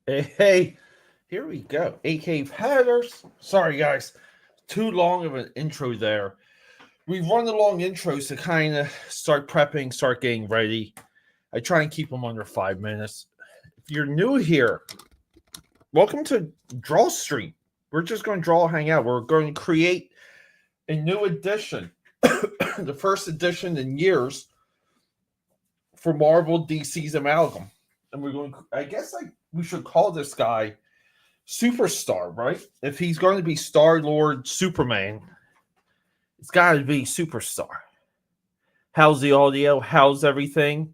Hey, here we go. AKAPADers. Sorry, guys. Too long of an intro there. We run the long intros to kind of start prepping, start getting ready. I try and keep them under 5 minutes. If you're new here, welcome to Draw Street. We're just going to draw, hang out. We're going to create a new edition, the first edition in years for Marvel DC's Amalgam. And we're going, I guess, we should call this guy Superstar, right? If he's going to be Star Lord Superman, it's got to be Superstar. How's the audio? How's everything?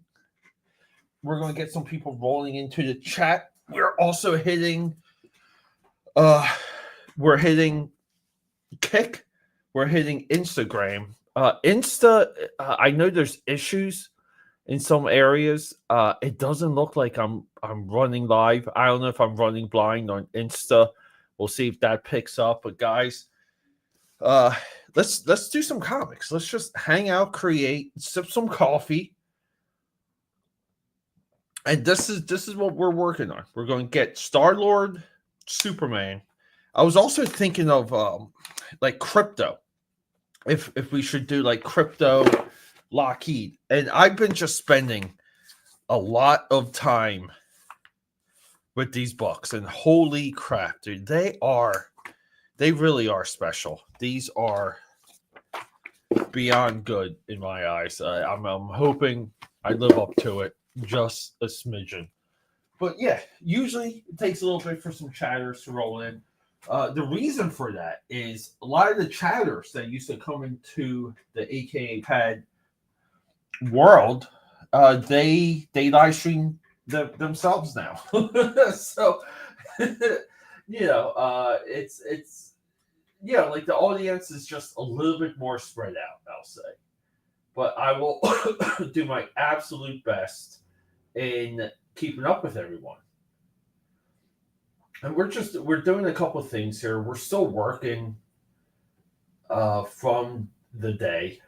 We're going to get some people rolling into the chat. We're also hitting, we're hitting Kick. We're hitting Instagram. I know there's issues in some areas. It doesn't look like I'm running live. I don't know if I'm running blind on Insta. We'll see if that picks up. But guys, let's do some comics. Let's just hang out, create, sip some coffee. And this is what we're working on. We're going to get Star-Lord, Superman. I was also thinking of like crypto. If we should do like crypto, Lockheed. And I've been just spending a lot of time with these books, and holy crap, dude, they really are special. These are beyond good in my eyes. I'm hoping I live up to it just a smidgen. But yeah, usually it takes a little bit for some chatters to roll in. The reason for that is a lot of the chatters that used to come into the AKAPAD world, they live stream themselves now. So it's like the audience is just a little bit more spread out, I'll say. But I will do my absolute best in keeping up with everyone. And we're doing a couple of things here. We're still working from the day.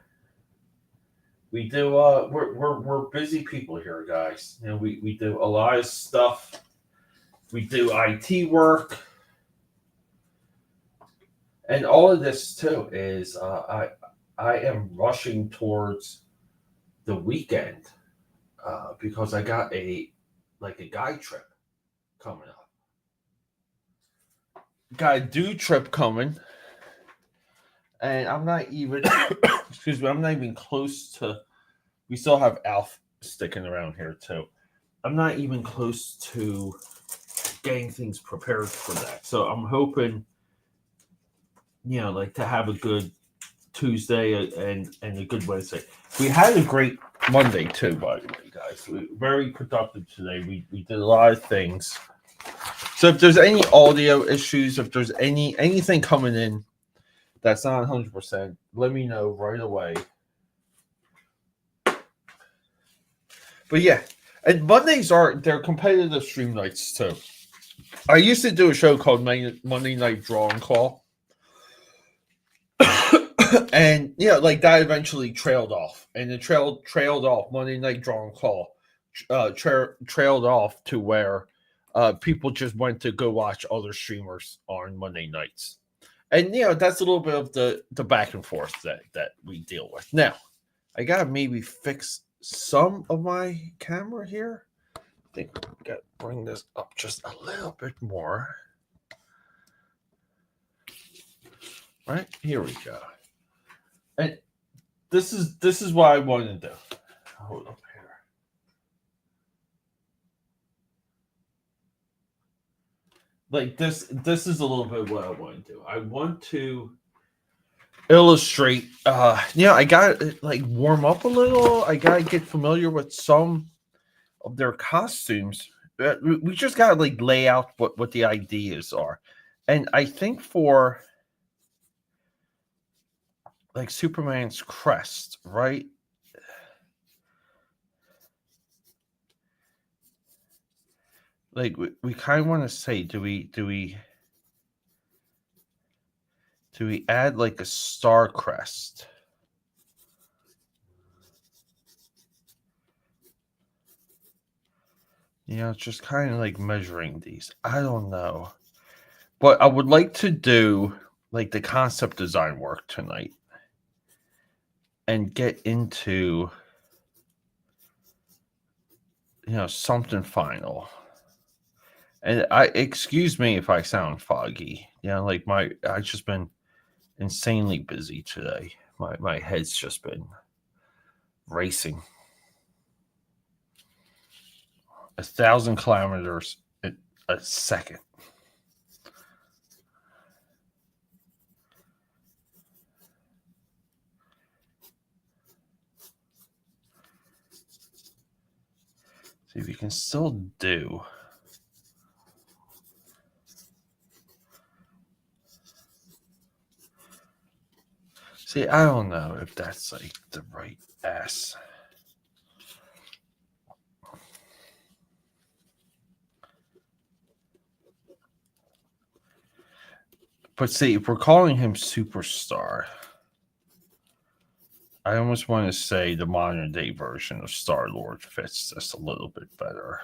We do we're busy people here, guys. We do a lot of stuff. We do IT work. And all of this too is I am rushing towards the weekend because I got a guy trip coming up. Got a dude trip coming, and I'm not even excuse me, I'm not even close to. We still have Alf sticking around here too. I'm not even close to getting things prepared for that. So I'm hoping, to have a good Tuesday and a good Wednesday. We had a great Monday too, by the way, guys. We were very productive today. We did a lot of things. So if there's any audio issues, if there's anything coming in that's not 100%, let me know right away. But yeah, and Mondays they're competitive stream nights too. I used to do a show called Monday Night Draw and Call. And that eventually trailed off, and it trailed off. Monday Night Draw and Call trailed off to where people just went to go watch other streamers on Monday nights, and that's a little bit of the back and forth that we deal with. Now, I gotta maybe fix some of my camera here. I think I gotta bring this up just a little bit more. Right, here we go. And this is what I want to do. Hold up here. Like this is a little bit what I want to do. I want to illustrate. I gotta warm up a little. I gotta get familiar with some of their costumes. We just gotta lay out what the ideas are, and I think for Superman's crest, right? We kind of want to say, do we add a star crest? You know, just kind of like measuring these. I don't know. But I would like to do like the concept design work tonight and get into, something final. And excuse me if I sound foggy. Like I just been insanely busy today. My head's just been racing 1,000 kilometers a second. See if you can still do. See, I don't know if that's like the right S. But see, if we're calling him superstar, I almost want to say the modern day version of Star-Lord fits this a little bit better.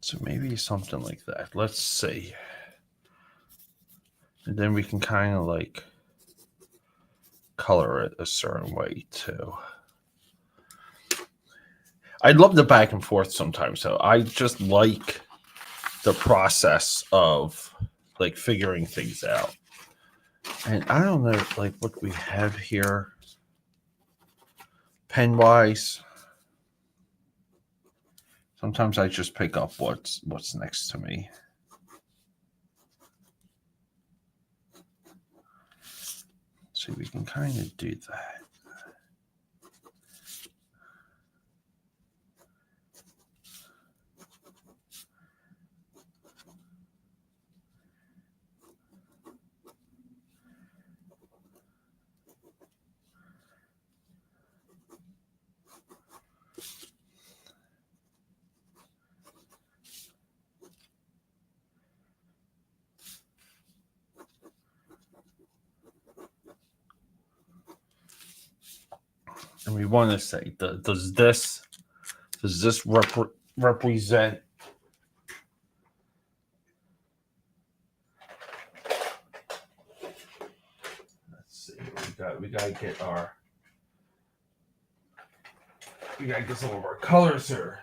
So maybe something like that. Let's see. And then we can kind of like color it a certain way too. I love the back and forth sometimes. So I just like the process of like figuring things out. And I don't know like what we have here pen wise. Sometimes I just pick up what's next to me. So we can kind of do that. And we want to say, does this represent? Let's see. We gotta get some of our colors here.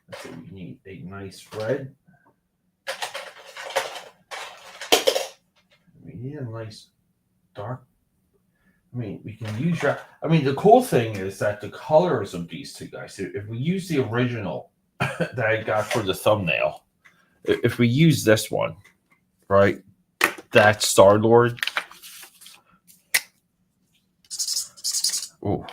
Let's see. We need a nice red. We need a nice dark. I mean, we can use the cool thing is that the colors of these two guys, if we use the original that I got for the thumbnail, if we use this one, right, that's Star-Lord. Oh.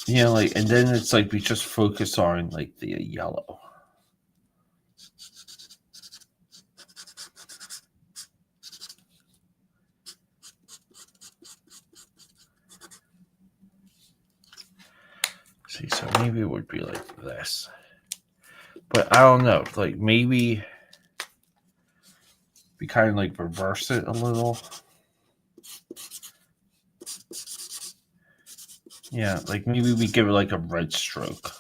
Like, and then it's like we just focus on like the yellow. See, so maybe it would be like this. But I don't know. Like maybe we kind of like reverse it a little. Yeah, like maybe we give it like a red stroke.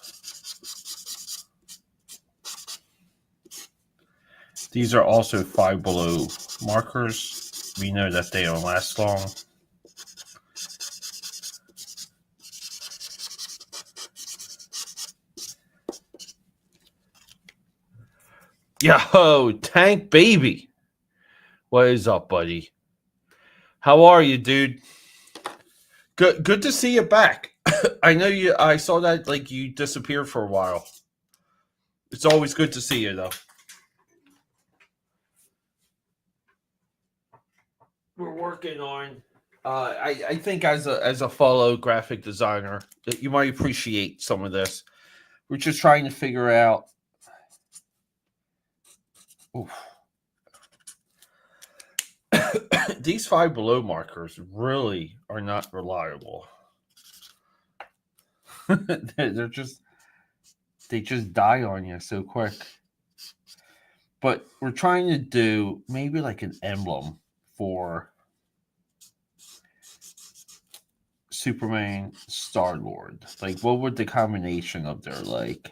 These are also Five Below markers. We know that they don't last long. Yo, Tank Baby. What is up, buddy? How are you, dude? Good to see you back. I saw that like you disappeared for a while. It's always good to see you though. We're working on I think as a fellow graphic designer, that you might appreciate some of this. We're just trying to figure out. Oof. These Five Below markers really are not reliable. they're just they just die on you so quick. But we're trying to do maybe like an emblem for Superman, Star-Lord. Like, what would the combination of their like?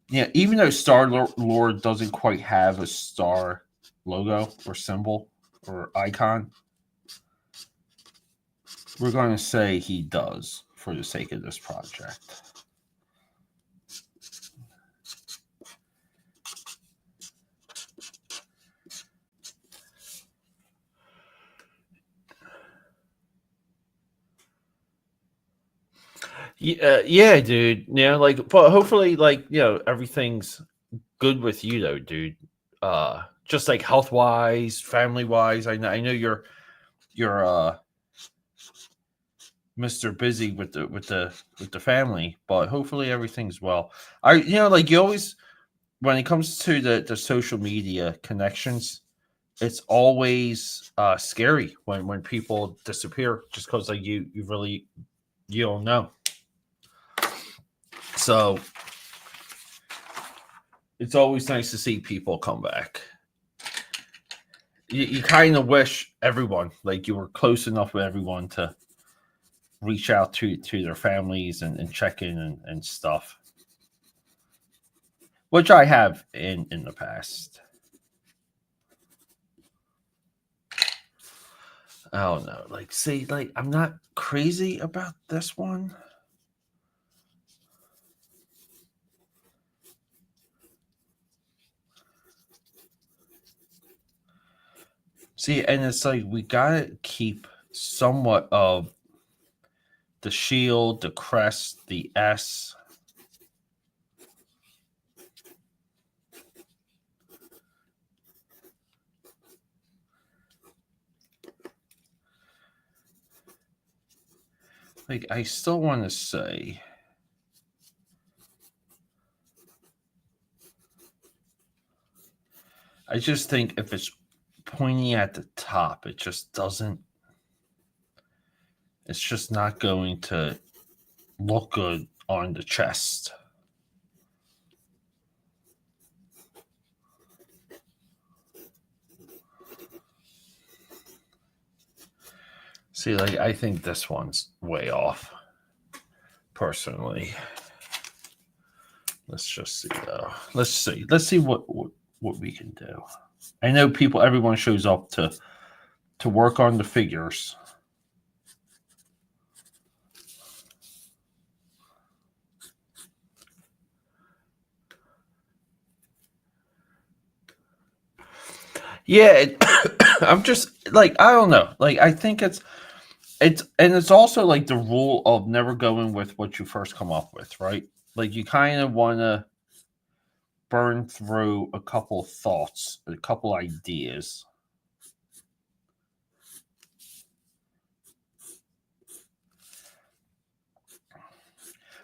Yeah, even though Star-Lord doesn't quite have a star logo or symbol or icon, we're going to say he does for the sake of this project. Yeah, dude. Yeah, like, but hopefully, like, everything's good with you, though, dude. Just like health wise, family wise. I know you're Mr. Busy with the family, but hopefully everything's well. Like you always, when it comes to the social media connections, it's always scary when people disappear just because like you really you don't know. So it's always nice to see people come back. You kind of wish everyone, like, you were close enough with everyone to reach out to their families and check in and stuff, which I have in the past. I don't know. Like, see, like, I'm not crazy about this one. See, and it's like we gotta keep somewhat of the shield, the crest, the S. Like, I still want to say, I just think if it's pointing at the top, it just doesn't. It's just not going to look good on the chest. See, like, I think this one's way off, personally. Let's just see, though. Let's see what we can do. I know everyone shows up to work on the figures. Yeah, I'm just like, I don't know. Like, I think it's also like the rule of never going with what you first come up with, right? Like, you kind of want to burn through a couple thoughts, a couple ideas.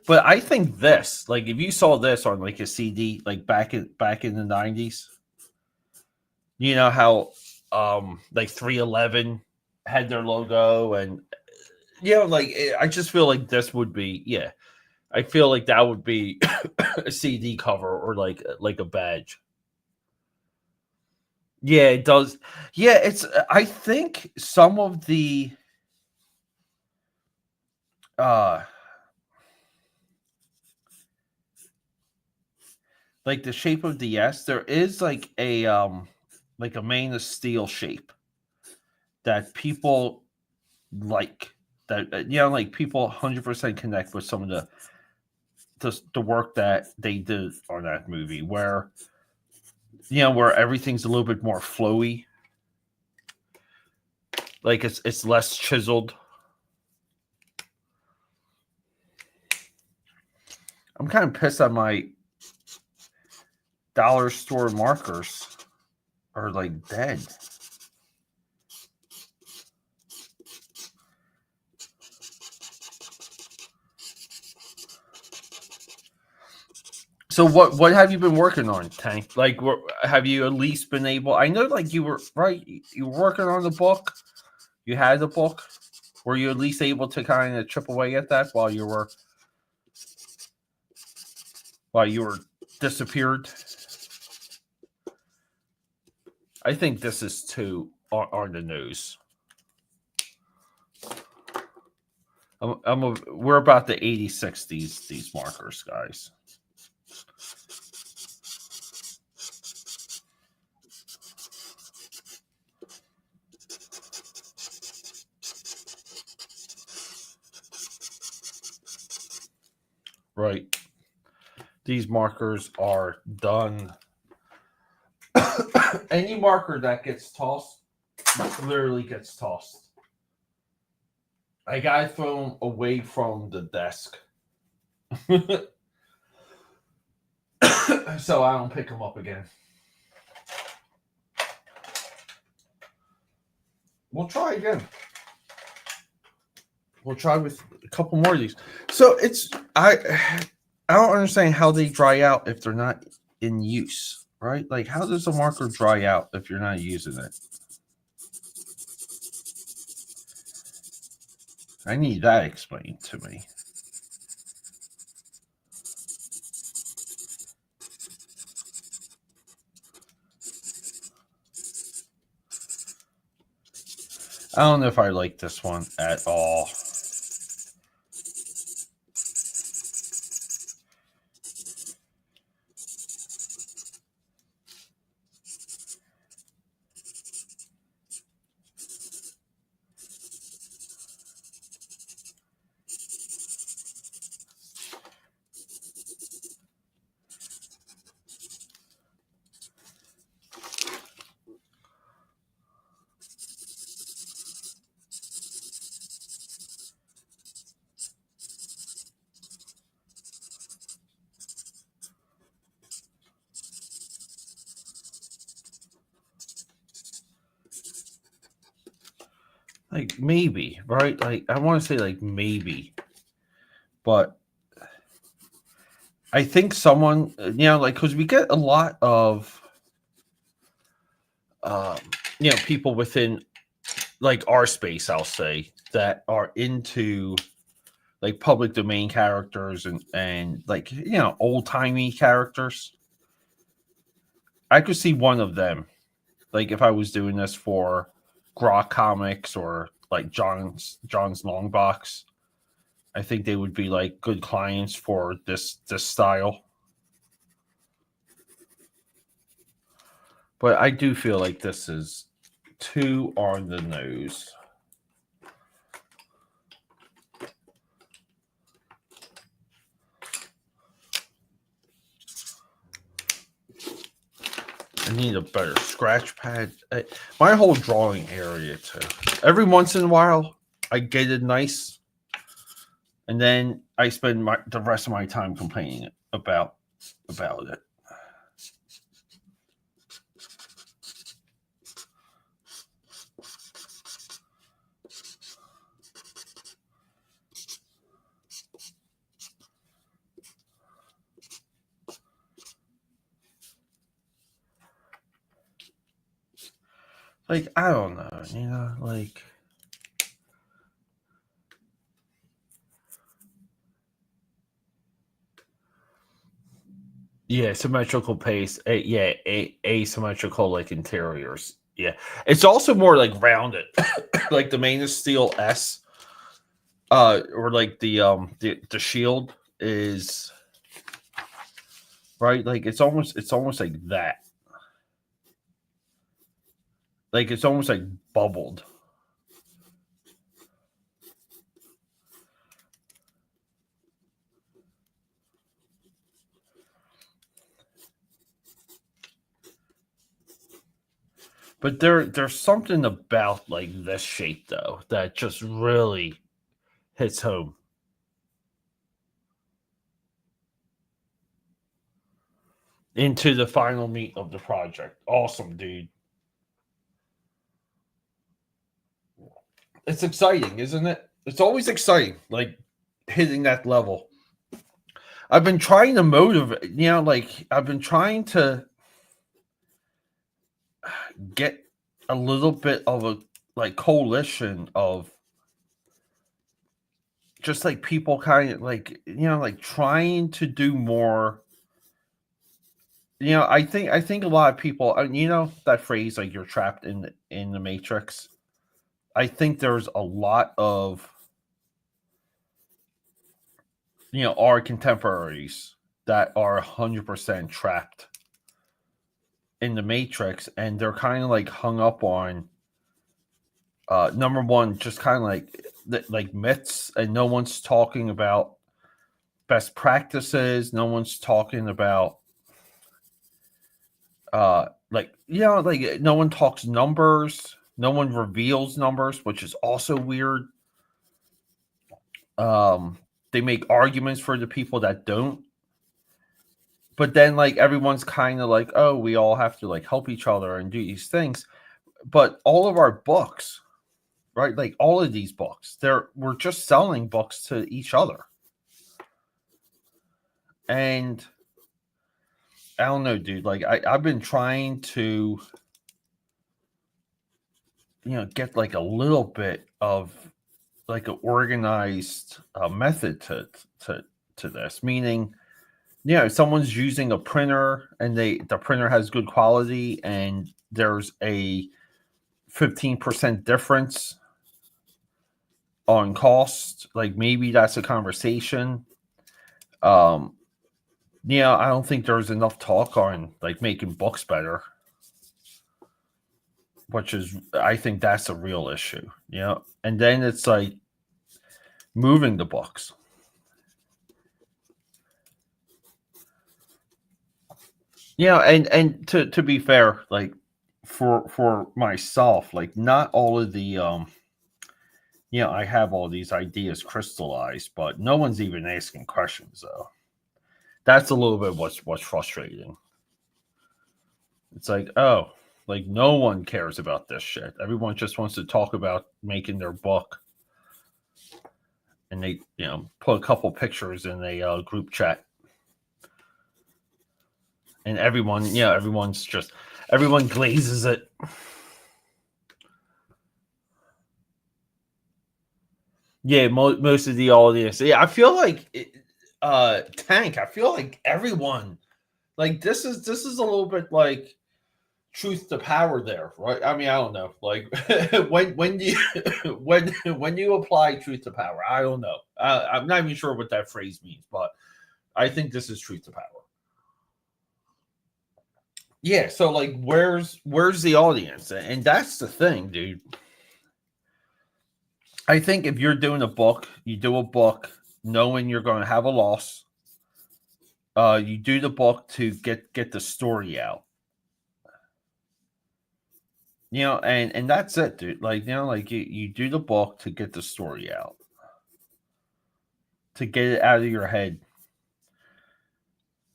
But I think this, like, if you saw this on like a CD, like back in the '90s, you know how like 311 had their logo, and like, I just feel like this would be, yeah. I feel like that would be a CD cover or like a badge. Yeah, it does. Yeah, it's. I think some of the uh like the shape of the S, there is like a main of steel shape that people like, that like, people 100% connect with some of the work that they did on that movie, where where everything's a little bit more flowy, like it's less chiseled. I'm kind of pissed on my dollar store markers are like dead. So what have you been working on, Tank? Like, have you at least been able? I know, like you were right. You were working on the book. You had the book. Were you at least able to kind of chip away at that while you were disappeared? I think this is too on the nose. We're about the 86 these markers, guys. Right. These markers are done. Any marker that gets tossed literally gets tossed. I gotta throw them away from the desk. So I don't pick them up again. We'll try again. We'll try with a couple more of these. So I don't understand how they dry out if they're not in use, right? Like, how does a marker dry out if you're not using it? I need that explained to me. I don't know if I like this one at all. Like, maybe, right? Like, I want to say like maybe, but I think someone, like, because we get a lot of, people within like our space, I'll say, that are into like public domain characters and like, old timey characters. I could see one of them, like if I was doing this for Grok Comics or like John's Longbox. I think they would be like good clients for this style. But I do feel like this is too on the nose. I need a better scratch pad. My whole drawing area too. Every once in a while, I get it nice, and then I spend the rest of my time complaining about it. Like, I don't know, like. Yeah, symmetrical paste. Asymmetrical like interiors. Yeah, it's also more like rounded. Like the main is steel S. Or like the shield is right. Like it's almost like that. Like it's almost like bubbled. But there's something about like this shape though that just really hits home. Into the final meat of the project. Awesome, dude. It's exciting, isn't it? It's always exciting, like hitting that level. I've been trying to motivate, like I've been trying to get a little bit of a like coalition of just like people kind of like, like trying to do more. I think a lot of people, that phrase like you're trapped in the matrix. I think there's a lot of our contemporaries that are 100% trapped in the matrix, and they're kind of like hung up on number one, just kind of like myths, and no one's talking about best practices. No one's talking about like no one talks numbers. No one reveals numbers, which is also weird. They make arguments for the people that don't, but then like everyone's kind of like, oh, we all have to like help each other and do these things. But all of our books, right? Like all of these books, we're just selling books to each other. And I don't know, dude. Like I've been trying to, get like a little bit of like an organized method to this. Meaning, someone's using a printer and the printer has good quality, and there's a 15% difference on cost. Like maybe that's a conversation. I don't think there's enough talk on like making books better, which is, I think that's a real issue. And then it's like moving the books. And to be fair, like for myself, like not all of the I have all these ideas crystallized, but no one's even asking questions though. That's a little bit what's frustrating. It's like, oh, like no one cares about this shit. Everyone just wants to talk about making their book, and they put a couple pictures in a group chat, and everyone glazes it. Yeah, most of the audience. Yeah, I feel like Tank. I feel like everyone, like this is a little bit like truth to power there, right? I mean, I don't know. Like when you when you apply truth to power, I don't know. I'm not even sure what that phrase means, but I think this is truth to power. Yeah. So like, where's the audience? And that's the thing, dude. I think if you're doing a book, you do a book knowing you're going to have a loss. You do the book to get the story out. And that's it, dude. Like, like you do the book to get the story out, to get it out of your head.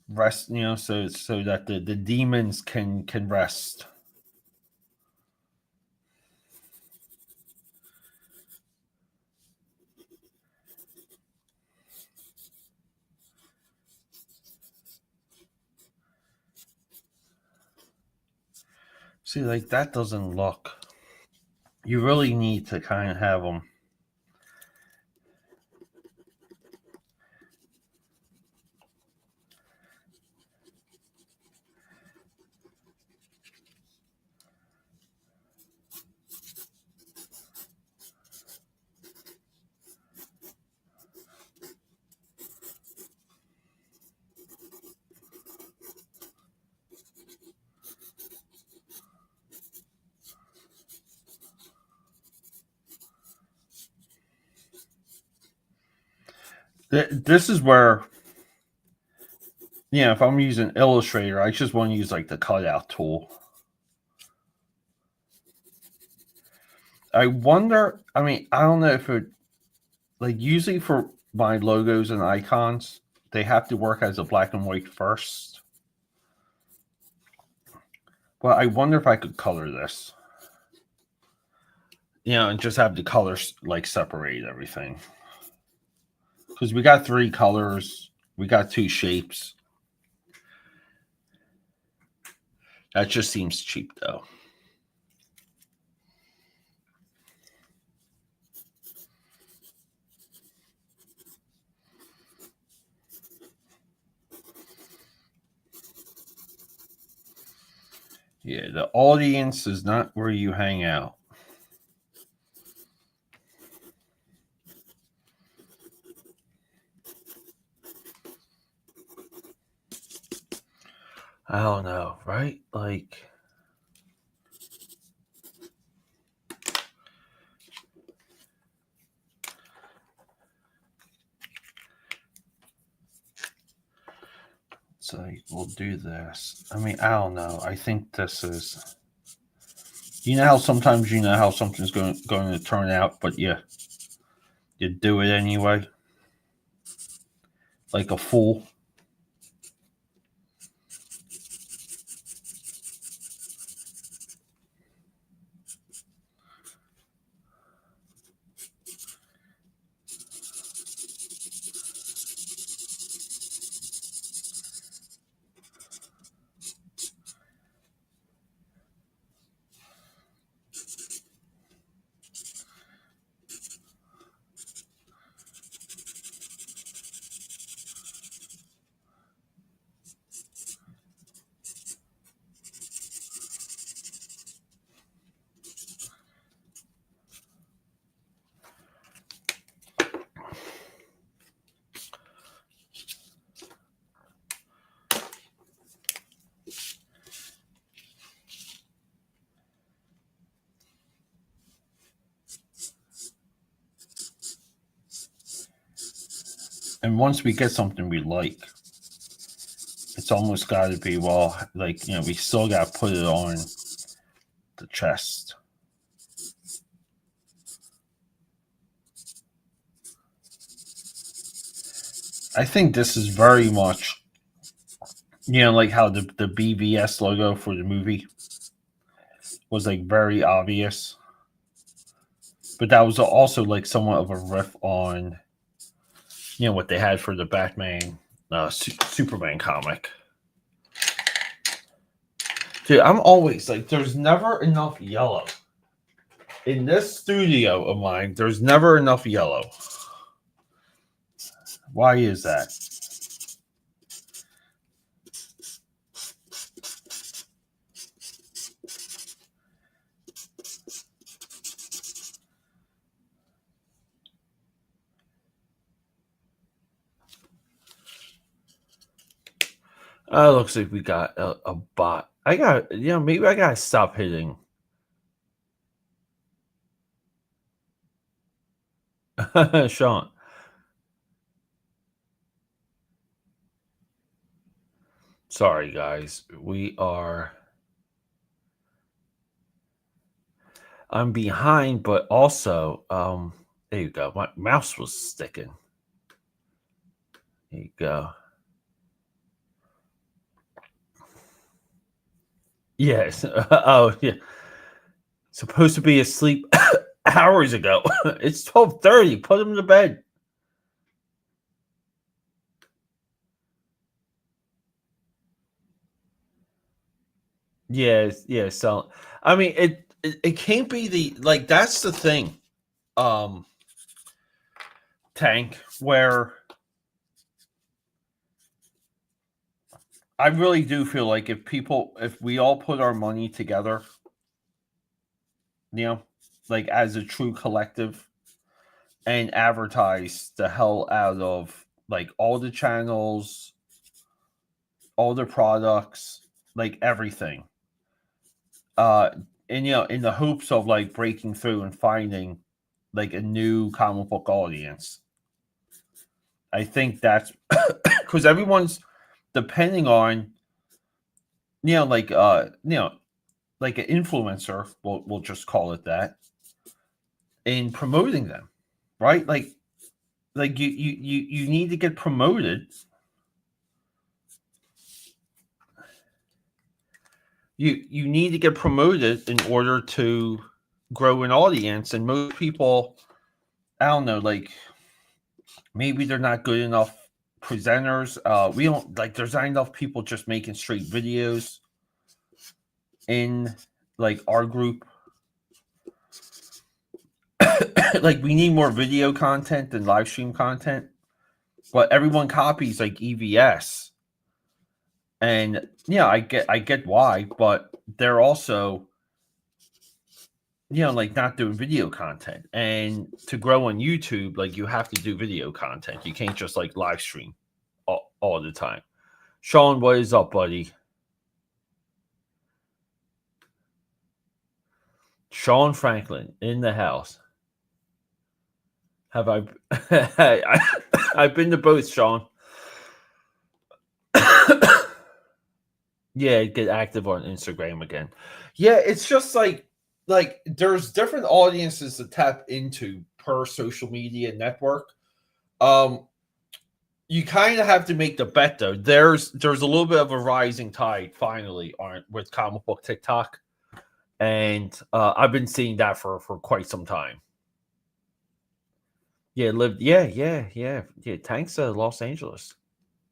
Rest, so that the demons can rest. See, like that doesn't look. You really need to kind of have them. This is where, if I'm using Illustrator, I just want to use like the cutout tool. I wonder. I mean, I don't know if it, like usually for my logos and icons, they have to work as a black and white first. But I wonder if I could color this. And just have the colors like separate everything. Because we got 3 colors. We got two shapes. That just seems cheap, though. Yeah, the audience is not where you hang out. I don't know, right? Like, so we'll do this. I mean, I don't know. I think this is. You know how sometimes you know how something's going to turn out, but you do it anyway, like a fool. And once we get something we like, it's almost got to be, well, like, we still got to put it on the chest. I think this is very much, like how the BVS logo for the movie was like very obvious. But that was also like somewhat of a riff on, what they had for the Batman Superman comic. Dude, I'm always like, there's never enough yellow. In this studio of mine, there's never enough yellow. Why is that? Looks like we got a bot. Maybe I gotta stop hitting. Sean. Sorry, guys. I'm behind, but also, there you go. My mouse was sticking. There you go. Yes. Oh, yeah. Supposed to be asleep hours ago. It's 12:30. Put him to bed. Yes, yeah. So, I mean, it can't be that's the thing, Tank, where I really do feel like if we all put our money together, like as a true collective, and advertise the hell out of like all the channels, all the products, like everything, and in the hopes of like breaking through and finding like a new comic book audience. I think that's because everyone's depending on like like an influencer, we'll just call it that, in promoting them, right? Like you need to get promoted. You need to get promoted in order to grow an audience, and most people, I don't know, like maybe they're not good enough presenters. We don't like. There's not enough people just making straight videos in like our group. Like we need more video content than live stream content, but everyone copies like EVS, and yeah, I get why, but they're also like not doing video content. And to grow on YouTube, like you have to do video content. You can't just like live stream all the time. Sean, what is up, buddy? Sean Franklin in the house. Have I've been to both, Sean. Yeah, get active on Instagram again. Yeah, it's just like there's different audiences to tap into per social media network. You kind of have to make the bet though. There's a little bit of a rising tide finally on with comic book TikTok, and I've been seeing that for quite some time. Yeah, lived. Yeah. Thanks, Los Angeles,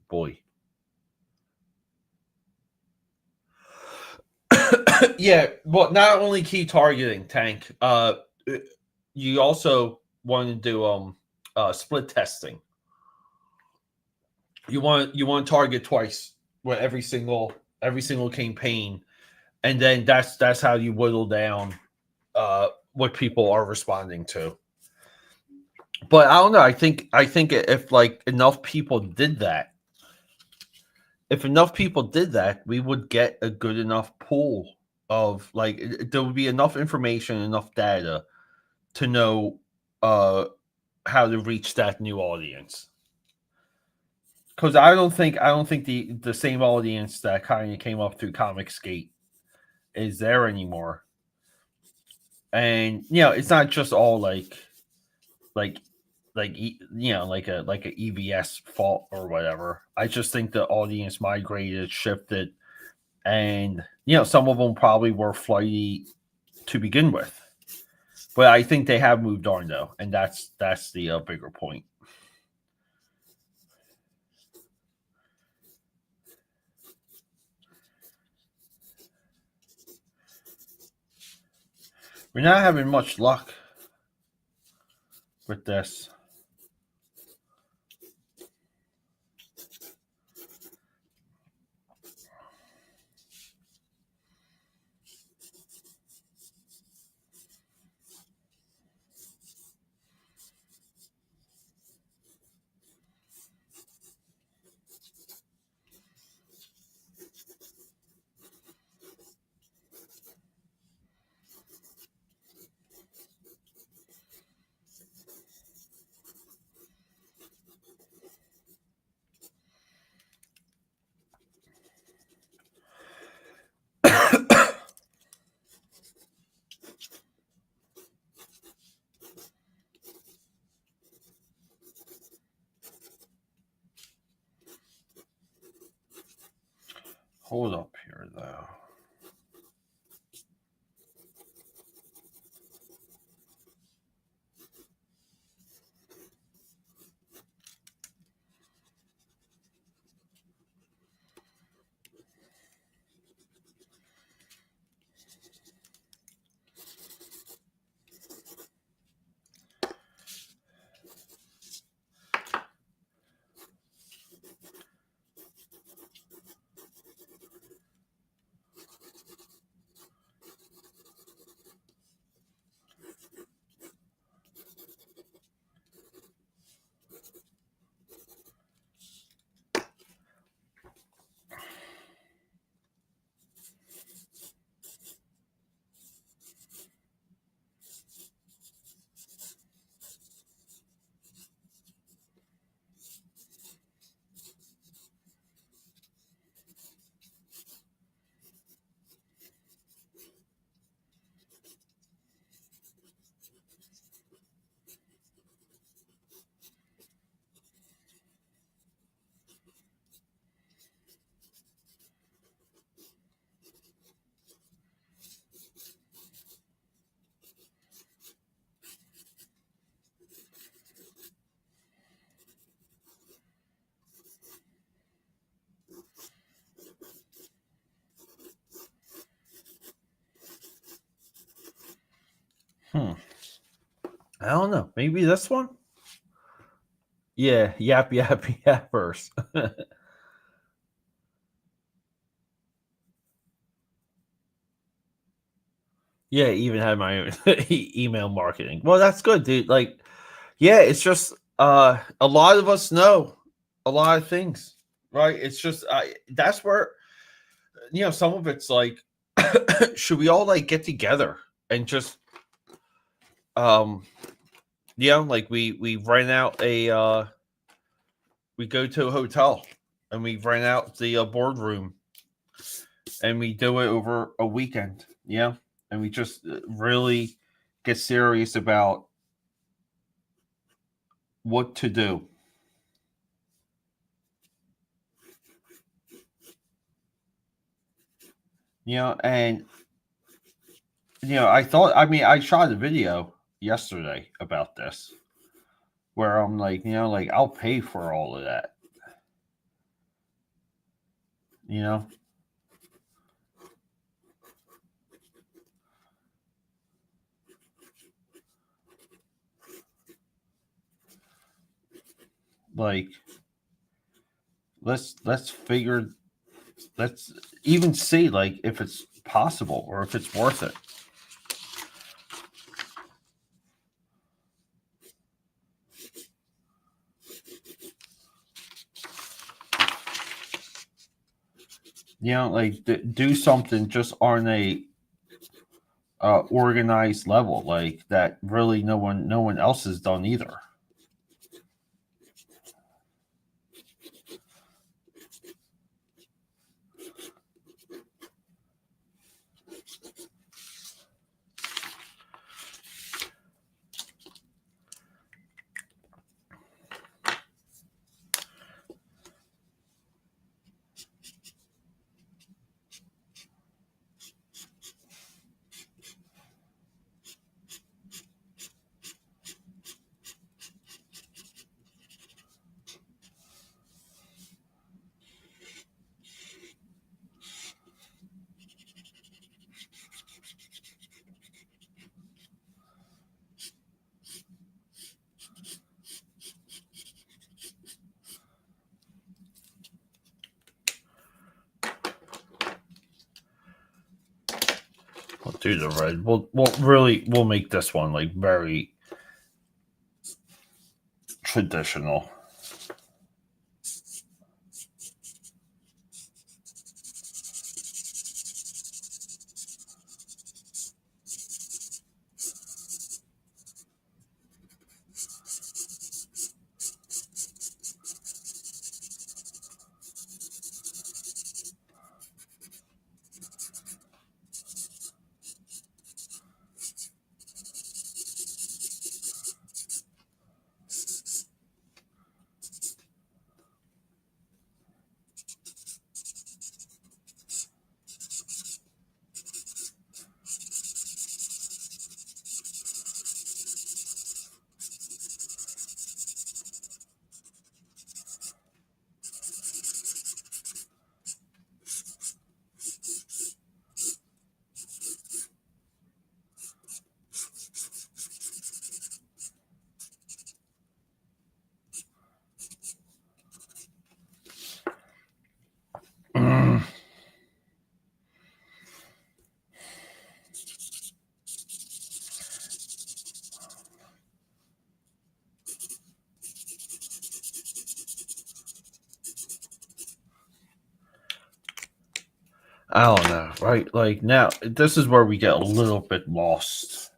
boy. Yeah, well, not only key targeting, Tank. You also want to do split testing. You want to target twice with every single campaign, and then that's how you whittle down what people are responding to. But I don't know. I think if like enough people did that, we would get a good enough pool of like there would be enough information, enough data to know how to reach that new audience. Because I don't think the same audience that kind of came up through Comicsgate is there anymore. And it's not just all like like a EVS fault or whatever. I just think the audience migrated, shifted, and some of them probably were flighty to begin with. But I think they have moved on though, and that's the bigger point. We're not having much luck with this. Hold up here, though. I don't know. Maybe this one. Yeah, yap yap yappers. Yeah, even had my own email marketing. Well, that's good, dude. Like, yeah, it's just a lot of us know a lot of things, right? It's just that's where some of it's like should we all like get together and just um like we rent out a we go to a hotel and we rent out the boardroom and we do it over a weekend, and we just really get serious about what to do. And I shot a video yesterday about this where I'm like, like I'll pay for all of that, you know, like let's figure let's even see like if it's possible or if it's worth it. Like do something just on a organized level like that really no one else has done either. We'll do the red. We'll make this one like very traditional. I don't know, right? Like now, this is where we get a little bit lost.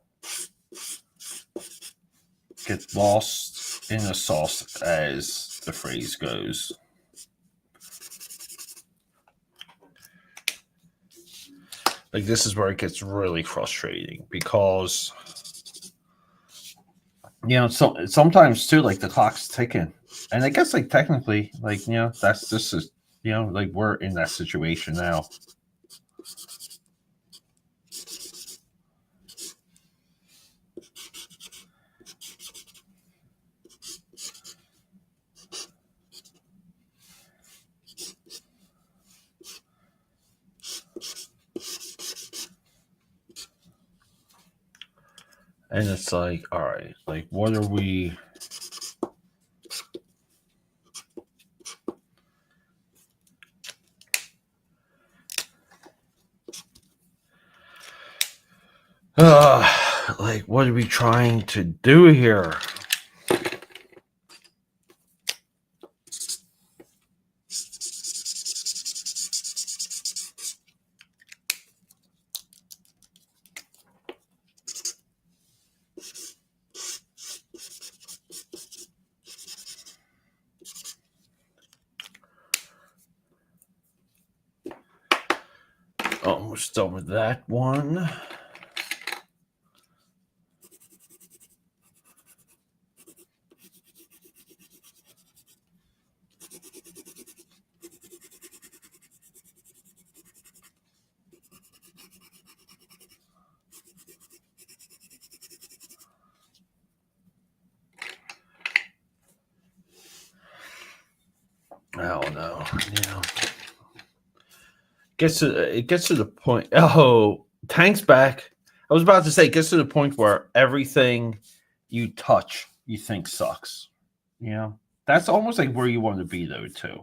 Get lost in the sauce, as the phrase goes. Like this is where it gets really frustrating because so sometimes too, like the clock's ticking, and I guess like technically, like that's this is like we're in that situation now. And it's like, all right, like what are we? Like what are we trying to do here? Almost done with that one. I don't know. It gets to the point. Oh, Tank's back. I was about to say, it gets to the point where everything you touch, you think sucks. That's almost like where you want to be, though, too.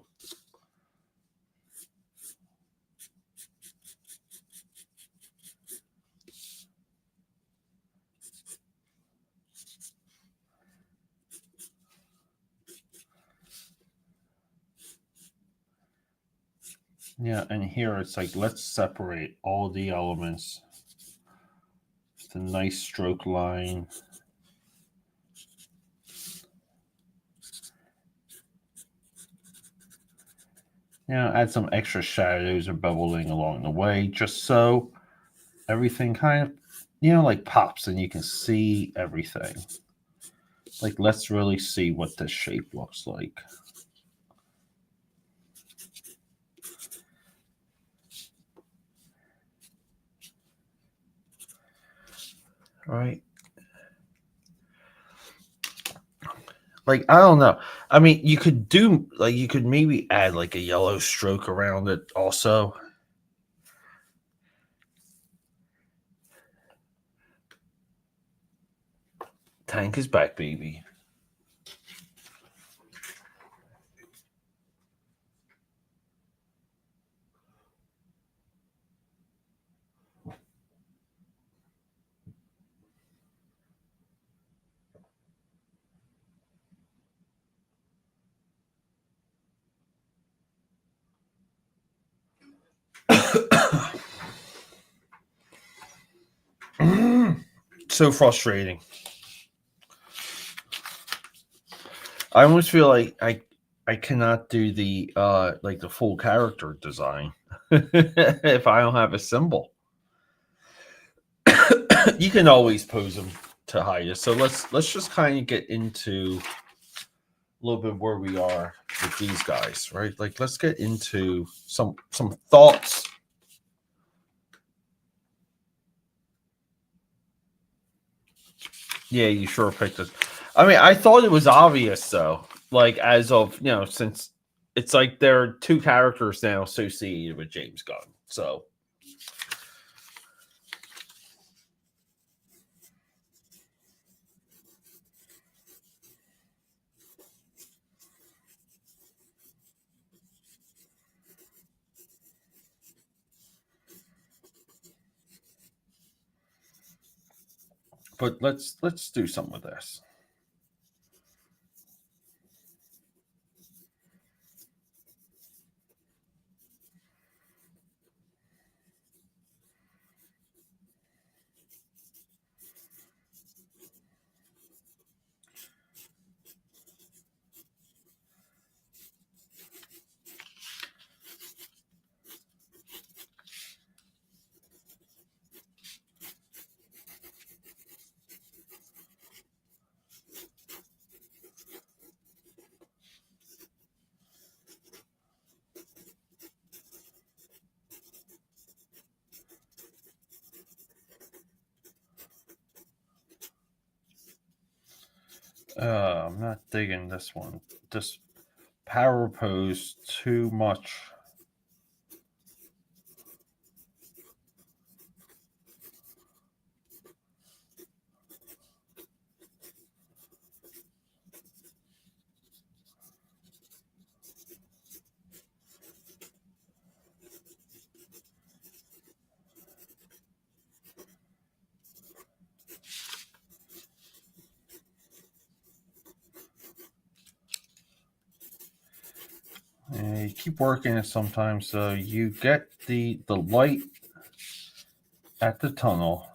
Yeah, and here it's like let's separate all the elements. It's a nice stroke line. Add some extra shadows or beveling along the way, just so everything kind of, like pops and you can see everything. Like, let's really see what this shape looks like. All right. Like, I don't know. I mean, you could maybe add like a yellow stroke around it also. Tank is back, baby. So frustrating. I almost feel like I cannot do the like the full character design if I don't have a symbol. You can always pose them to hide it. So let's just kind of get into a little bit where we are with these guys, right? Like let's get into some thoughts. Yeah, you sure picked it. I mean, I thought it was obvious though. Like as of since it's like there are two characters now associated with James Gunn. So but let's do some with this. I'm not digging this one. This power pose too much. And you keep working it sometimes so you get the light at the tunnel.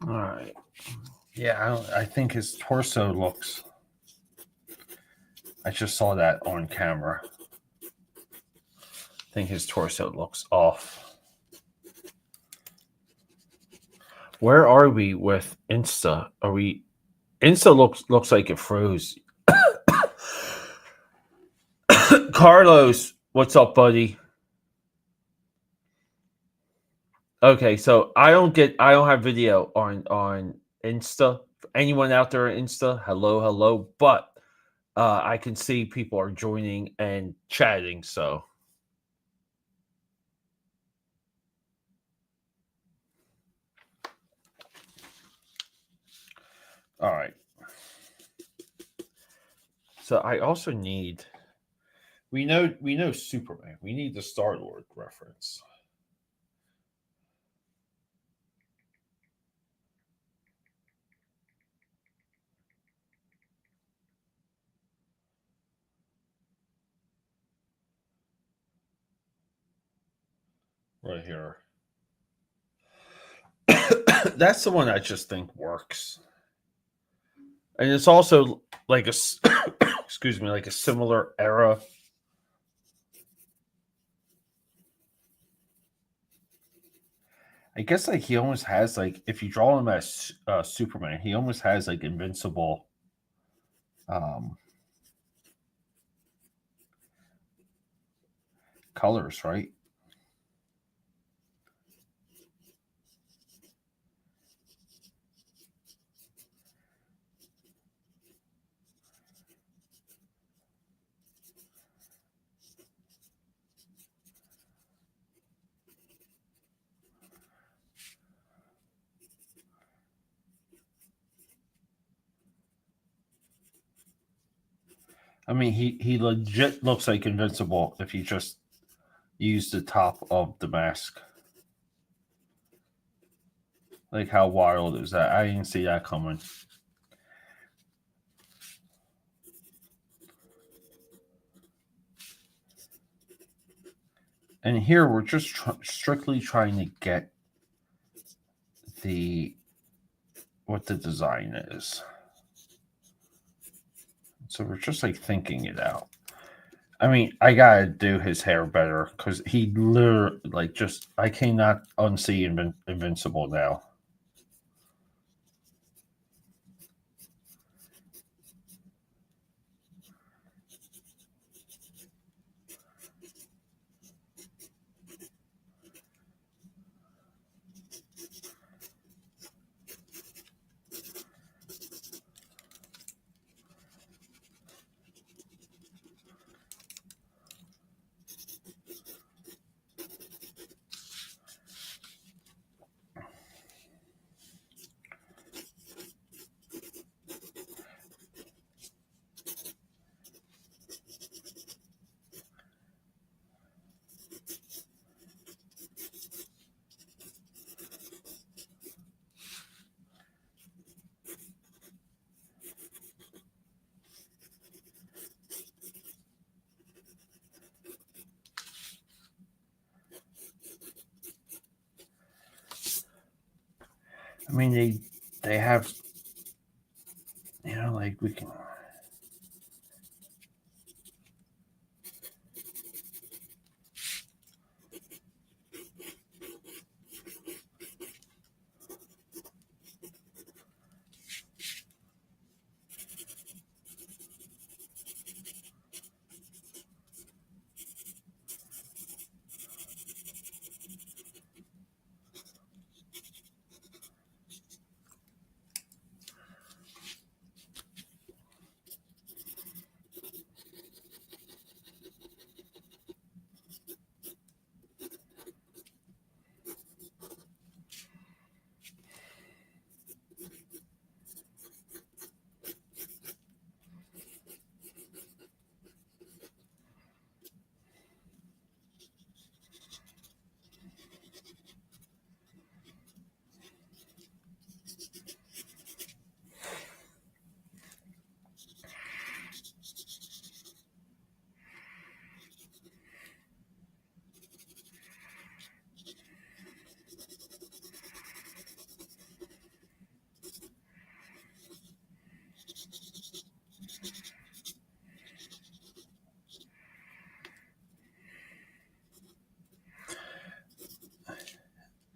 All right. Yeah, I think his torso looks. I just saw that on camera. I think his torso looks off. Where are we with Insta? Are we? Insta looks like it froze. Carlos, what's up, buddy? Okay, so I don't have video on Insta. Anyone out there on Insta? Hello, but I can see people are joining and chatting. So, all right. So I also need. We know Superman. We need the Star-Lord reference. Right here. That's the one I just think works. And it's also like a excuse me, like a similar era. I guess like he almost has like if you draw him as Superman, he almost has like invincible colors, right? I mean, he legit looks like invincible if you just use the top of the mask. Like how wild is that? I didn't see that coming. And here we're just strictly trying to get what the design is. So we're just like thinking it out. I mean, I gotta do his hair better because he literally like just I cannot unsee Invincible now. I mean, they have, like we can.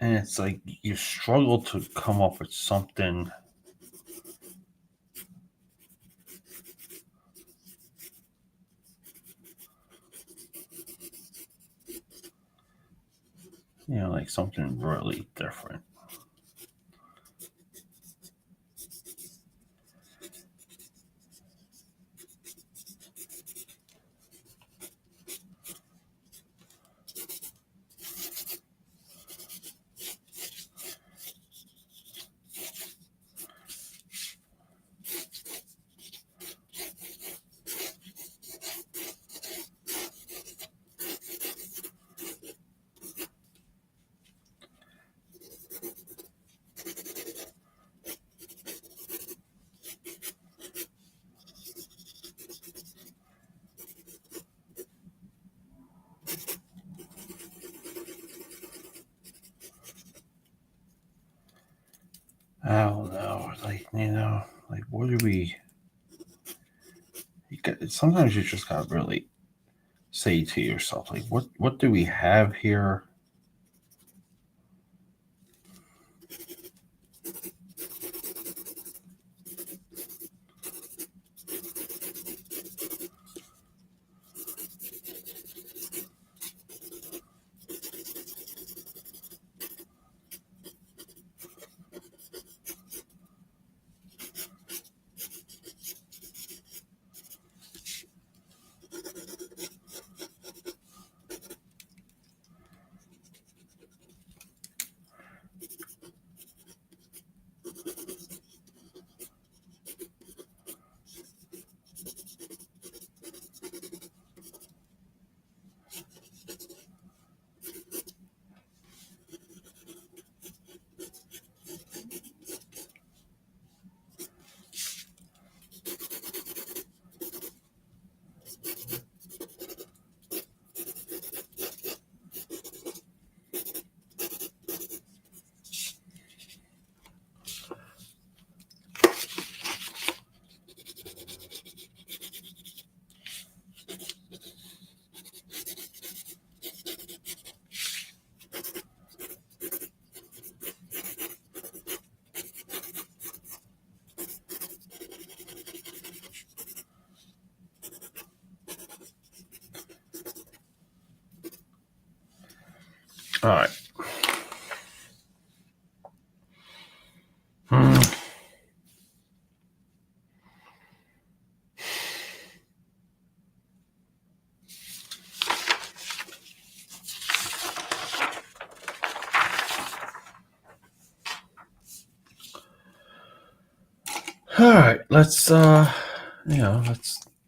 And it's like you struggle to come up with something. Like something really different. I don't know. Like what do we? Sometimes you just gotta really say to yourself, like, what do we have here? All right. All right, let's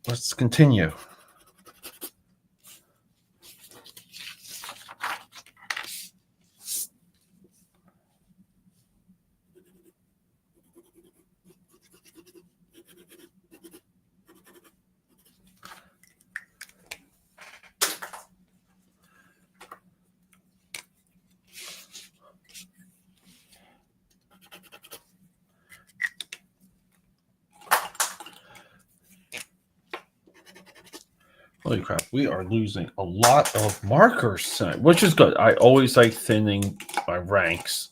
let's continue. Holy crap, we are losing a lot of markers tonight, which is good. I always like thinning my ranks.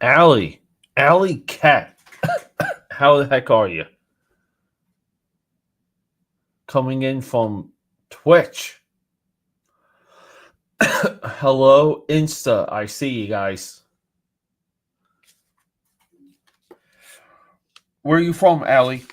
Allie. Allie Cat. How the heck are you? Coming in from Twitch. Hello, Insta. I see you guys. Where are you from, Allie?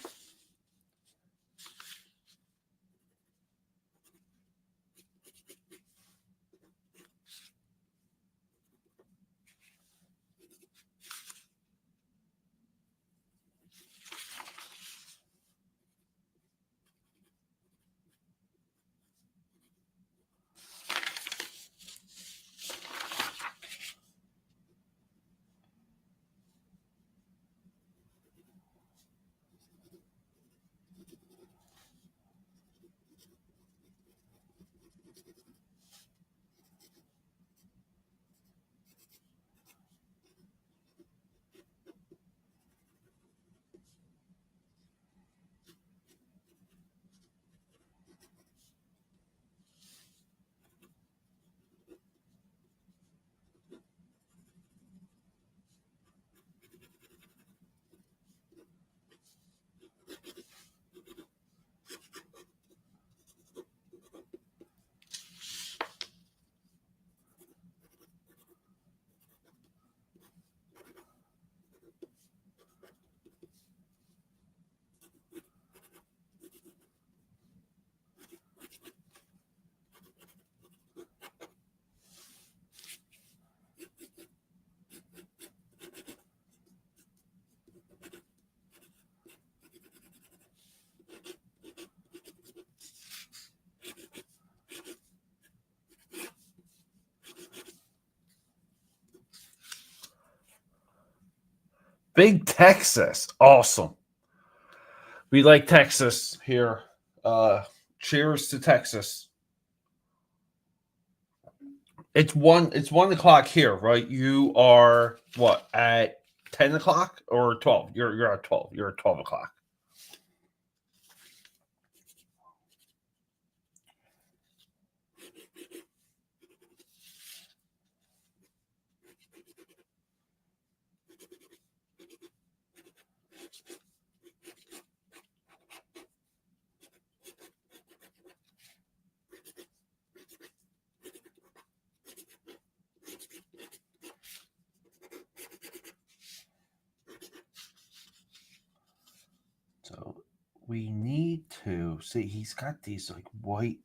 Big Texas. Awesome. We like Texas here. Cheers to Texas. It's 1 o'clock here, right? You are what, at 10 o'clock or 12? You're at 12. You're at 12 o'clock. So we need to see, he's got these like white.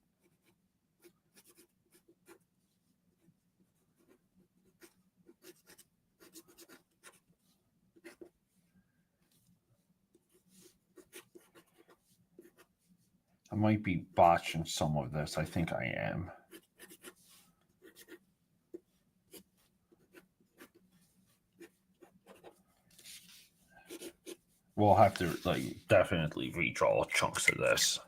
I might be botching some of this. I think I am. We'll have to definitely redraw chunks of this.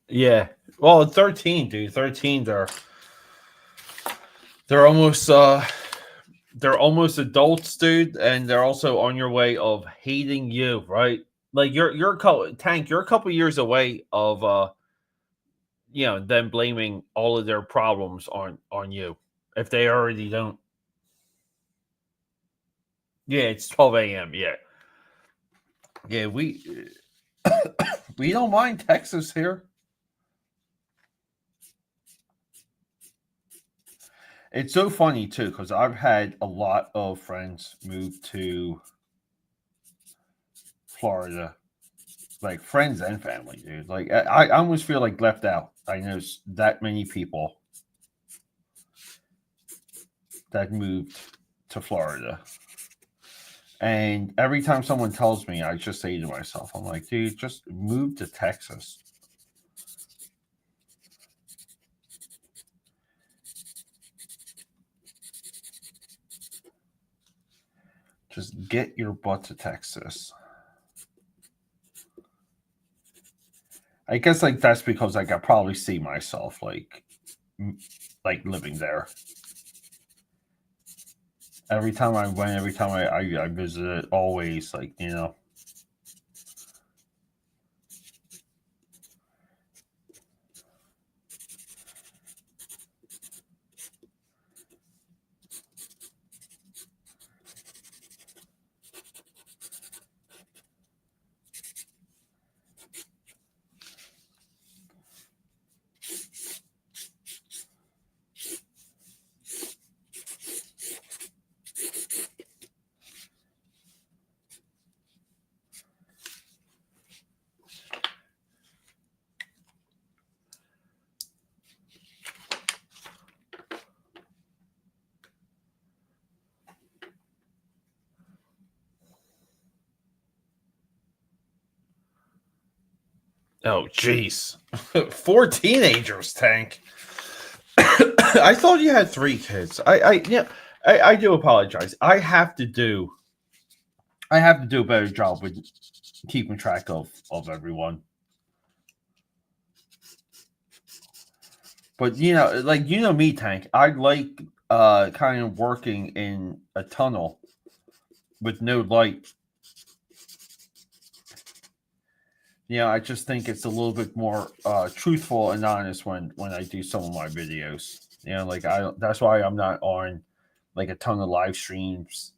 Yeah. Well, 13, dude. 13, they're almost adults, dude, and they're also on your way of hating you, right? Like you're Tank, you're a couple years away of them blaming all of their problems on you if they already don't. Yeah, it's 12 a.m. Yeah, we we don't mind Texas here. It's so funny too because I've had a lot of friends move to Florida, like friends and family, dude. Like I almost feel like left out. I know that many people that moved to Florida. And every time someone tells me, I just say to myself, I'm like, dude, just move to Texas. Just get your butt to Texas. I guess like that's because like I probably see myself like living there. Every time I went, every time I visited, always like, Oh, jeez. 4 teenagers, Tank. I thought you had 3 kids. I do apologize. I have to do a better job with keeping track of everyone. But like me, Tank. I like kind of working in a tunnel with no light. I just think it's a little bit more truthful and honest when I do some of my videos. Like that's why I'm not on like a ton of live streams.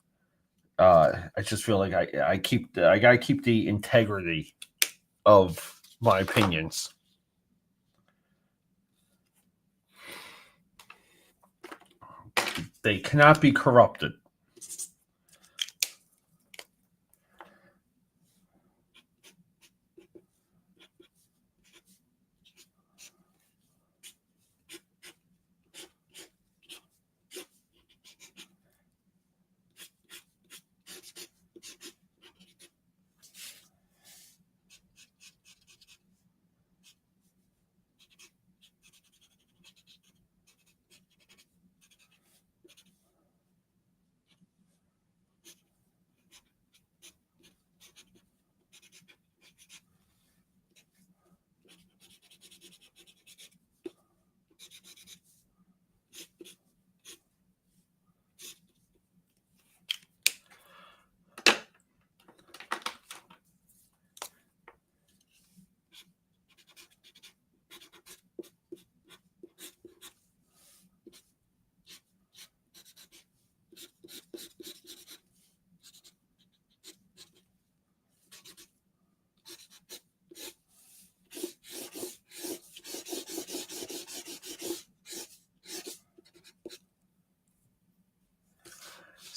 I just feel like I gotta keep the integrity of my opinions. They cannot be corrupted.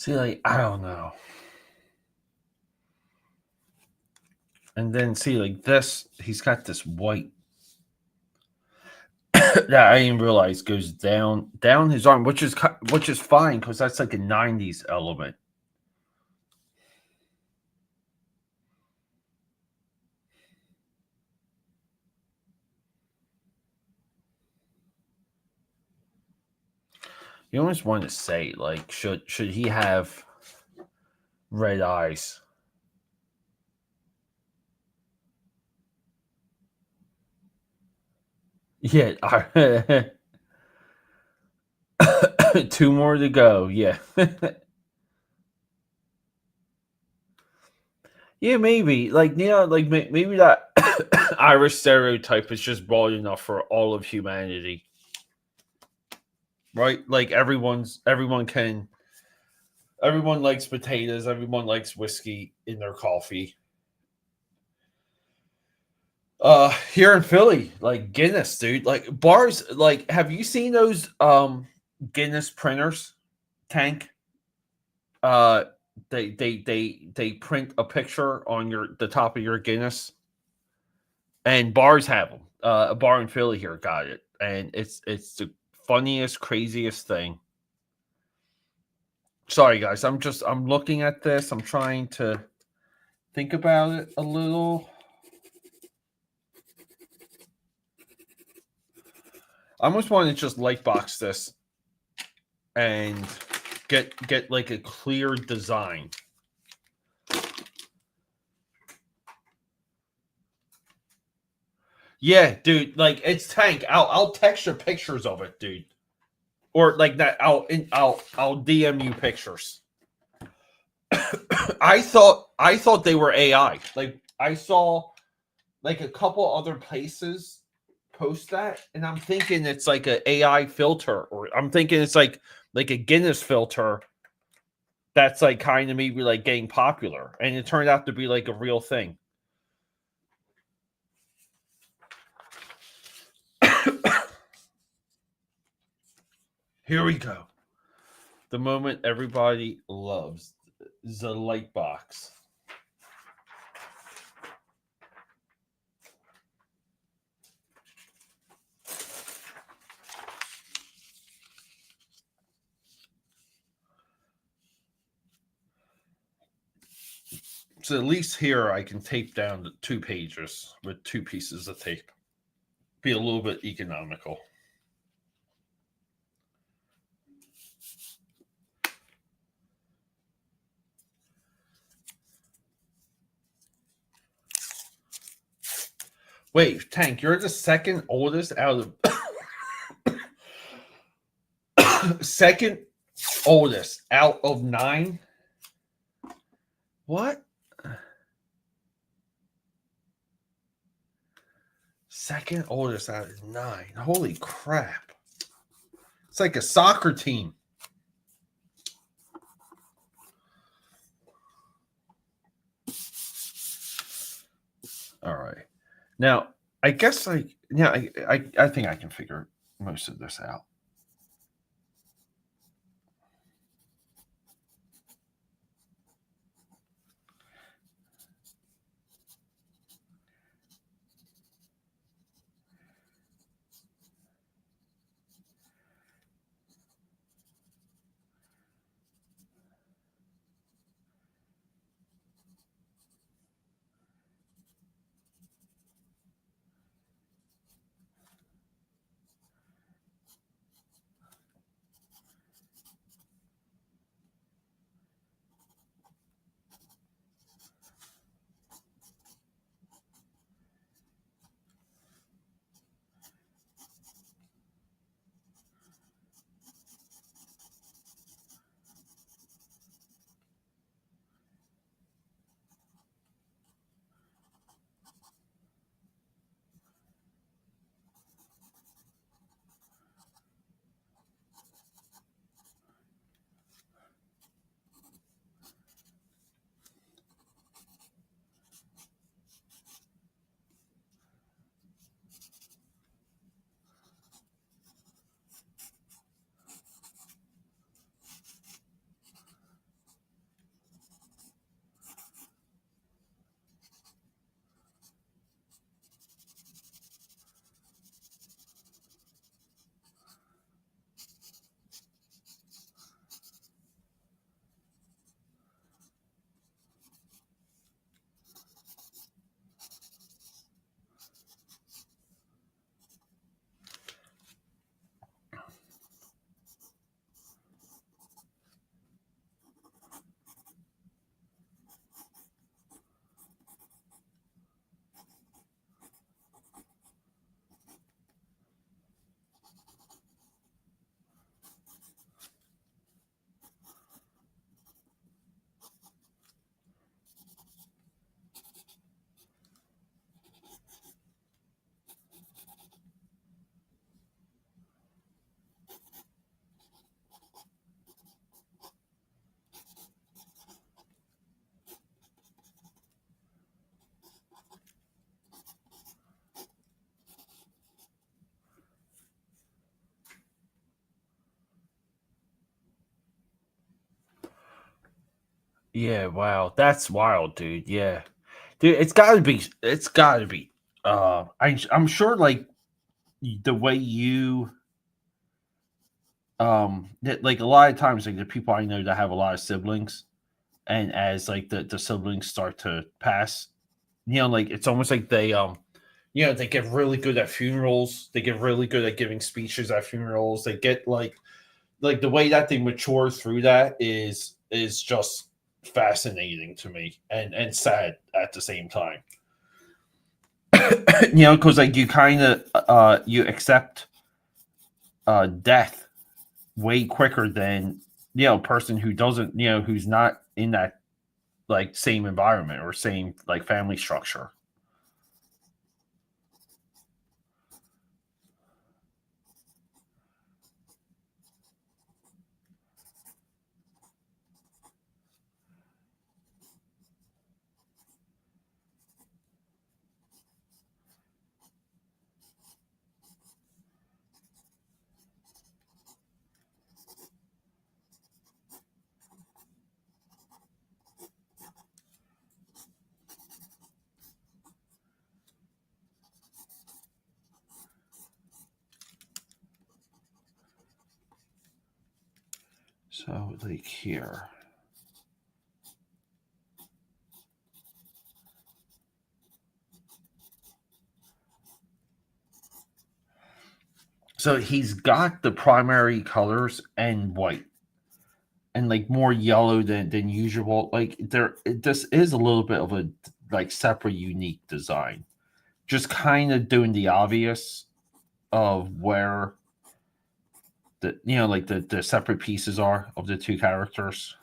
See, like, I don't know. And then see, like this, he's got this white that I didn't realize goes down his arm, which is fine because that's like a '90s element. You almost want to say, like, should he have red eyes? Yeah, 2 more to go. Yeah, yeah, maybe. Like, like maybe that Irish stereotype is just broad enough for all of humanity, right? Like everyone likes potatoes. Everyone likes whiskey in their coffee. Here in Philly, like Guinness, dude. Like bars, like have you seen those Guinness printers, Tank? Uh they print a picture on the top of your Guinness, and bars have them. A bar in Philly here got it, and it's the funniest, craziest thing. Sorry guys, I'm looking at this. I'm trying to think about it a little. I almost want to just light box this and get like a clear design. Yeah, dude, like it's Tank. I'll text you pictures of it, dude. Or like that I'll DM you pictures. I thought they were AI. Like I saw like a couple other places post that, and I'm thinking it's like an AI filter, or I'm thinking it's like a Guinness filter that's like kind of maybe like getting popular, and it turned out to be like a real thing. Here we go. The moment everybody loves, the light box. So at least here I can tape down the 2 pages with 2 pieces of tape. Be a little bit economical. Wait, Tank, you're the second oldest out of second oldest out of 9. What? Second oldest out of 9. Holy crap. It's like a soccer team. All right. Now, I guess I think I can figure most of this out. Yeah, wow. That's wild, dude. Yeah. Dude, it's got to be I'm sure like the way you that like a lot of times like the people I know that have a lot of siblings, and as like the siblings start to pass, like it's almost like they get really good at funerals. They get really good at giving speeches at funerals. They get like the way that they mature through that is just fascinating to me and sad at the same time. Because like you kind of you accept death way quicker than a person who doesn't who's not in that like same environment or same like family structure. So like here. So he's got the primary colors and white, and like more yellow than usual. Like this is a little bit of a like separate, unique design. Just kind of doing the obvious of where like the separate pieces are of the two characters.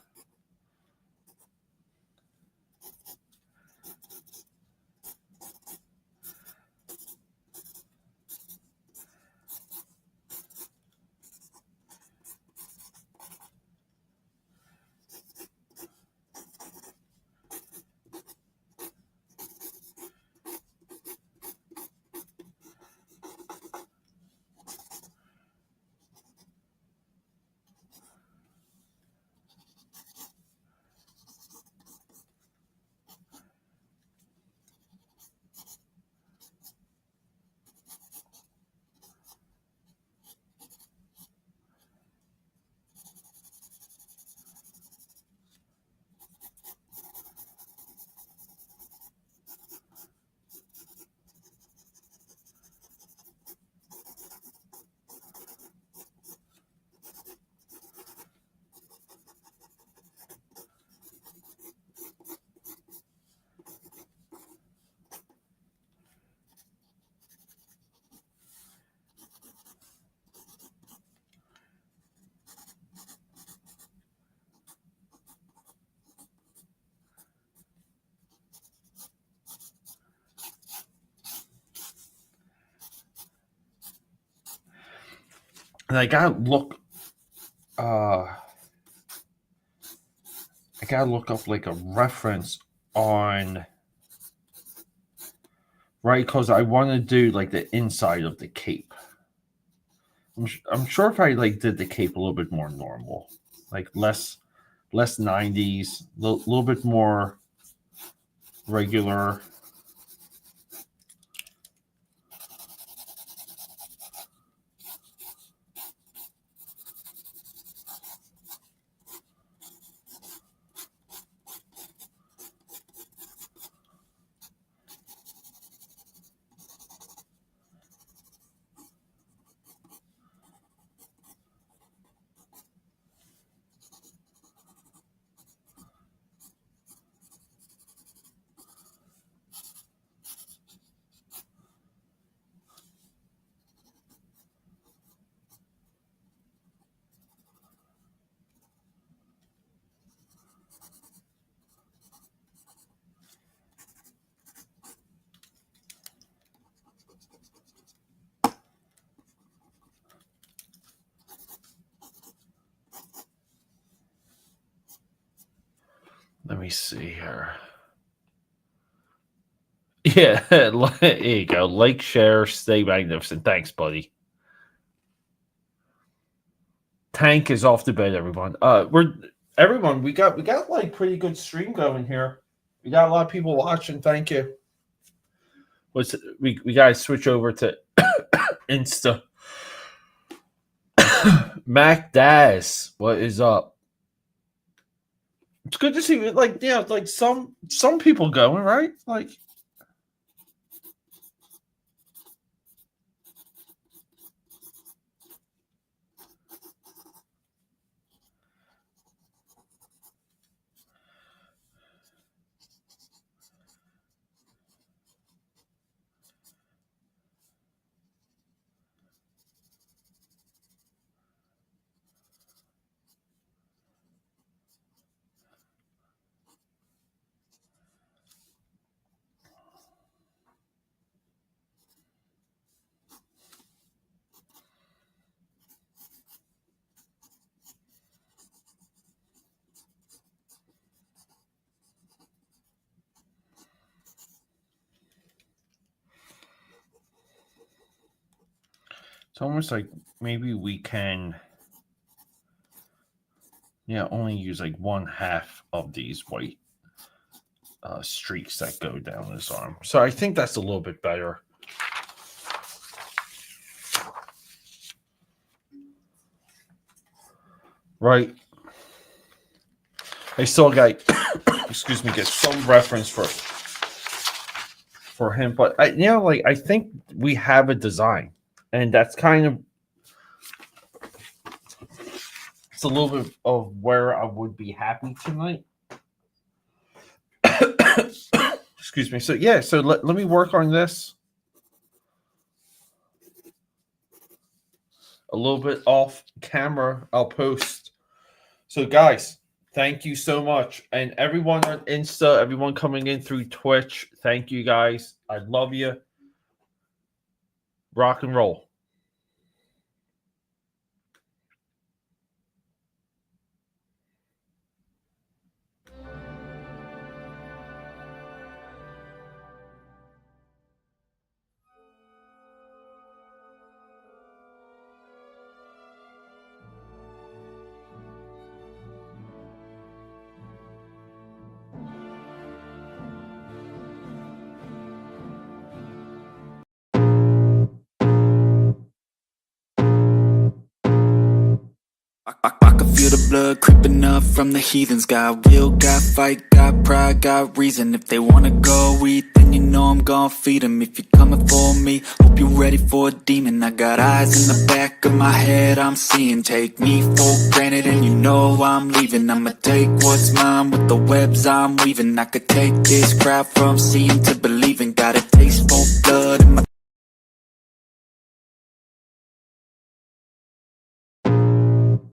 And I gotta look up like a reference on, right, because I want to do like the inside of the cape. I'm sure if I like did the cape a little bit more normal, like less 90s, little bit more regular. Let me see here. Yeah, there you go. Like, share, stay magnificent. Thanks, buddy. Tank is off the bed, everyone. We got like pretty good stream going here. We got a lot of people watching. Thank you. We gotta switch over to Insta. Mac Daz, what is up? It's good to see like like some people going, right? Like it's almost like maybe we can only use like one half of these white streaks that go down his arm. So I think that's a little bit better. Right. I still got excuse me, get some reference for him, but I think we have a design, and that's kind of It's a little bit of where I would be happy tonight. Excuse me. So yeah, so let me work on this. A little bit off camera, I'll post. So guys, thank you so much. And everyone on Insta, everyone coming in through Twitch, thank you guys. I love you. Rock and roll. I can feel the blood creeping up from the heathens. Got will, got fight, got pride, got reason. If they wanna go eat, then you know I'm gon' feed them. If you're coming for me, hope you're ready for a demon. I got eyes in the back of my head, I'm seeing. Take me for granted and you know I'm leaving. I'ma take what's mine with the webs I'm weaving. I could take this crowd from seeing to believing. Got a taste for blood in my